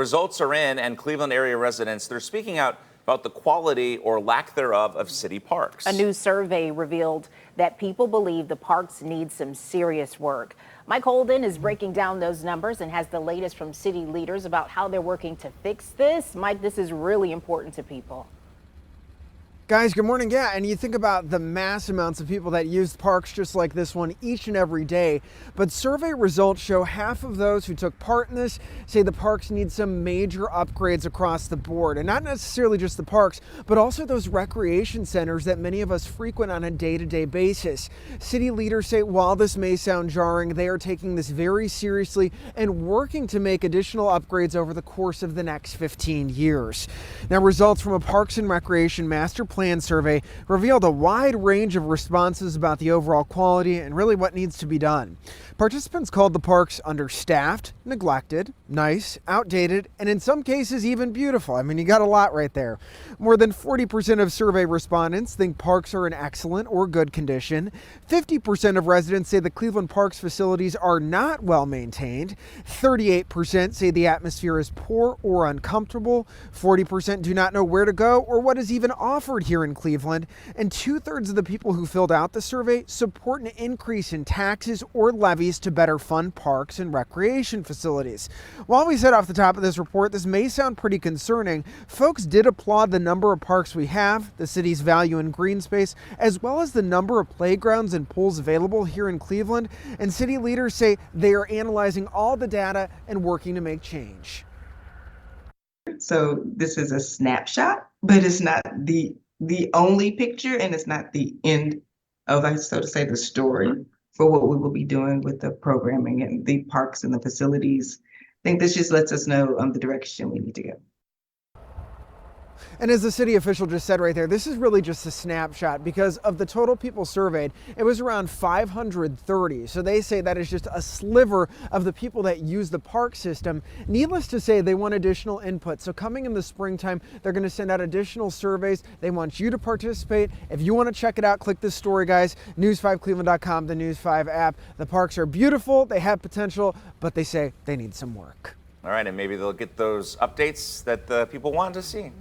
results are in, and Cleveland area residents, they're speaking out about the quality or lack thereof of city parks. A new survey revealed that people believe the parks need some serious work. Mike Holden is breaking down those numbers and has the latest from city leaders about how they're working to fix this. Mike, this is really important to people. Guys, good morning. Yeah, and you think about the mass amounts of people that use parks just like this one each and every day. But survey results show half of those who took part in this say the parks need some major upgrades across the board. And not necessarily just the parks, but also those recreation centers that many of us frequent on a day-to-day basis. City leaders say while this may sound jarring, they are taking this very seriously and working to make additional upgrades over the course of the next 15 years. Now, results from a Parks and Recreation Master Plan survey revealed a wide range of responses about the overall quality and really what needs to be done. Participants called the parks understaffed, neglected, nice, outdated, and in some cases even beautiful. I mean, you got a lot right there. More than 40% of survey respondents think parks are in excellent or good condition. 50% of residents say the Cleveland Parks facilities are not well maintained. 38% say the atmosphere is poor or uncomfortable. 40% do not know where to go or what is even offered here in Cleveland, and 2/3 of the people who filled out the survey support an increase in taxes or levies to better fund parks and recreation facilities. While we said off the top of this report, this may sound pretty concerning, folks did applaud the number of parks we have, the city's value in green space, as well as the number of playgrounds and pools available here in Cleveland, and city leaders say they are analyzing all the data and working to make change. So this is a snapshot, but it's not the only picture, and it's not the end of, so to say, the story for what we will be doing with the programming and the parks and the facilities. I think this just lets us know the direction we need to go. And as the city official just said right there, this is really just a snapshot because of the total people surveyed, it was around 530. So they say that is just a sliver of the people that use the park system. Needless to say, they want additional input. So coming in the springtime, they're going to send out additional surveys. They want you to participate. If you want to check it out, click this story, guys. News5Cleveland.com, the News 5 app. The parks are beautiful. They have potential, but they say they need some work. All right, and maybe they'll get those updates that the people want to see.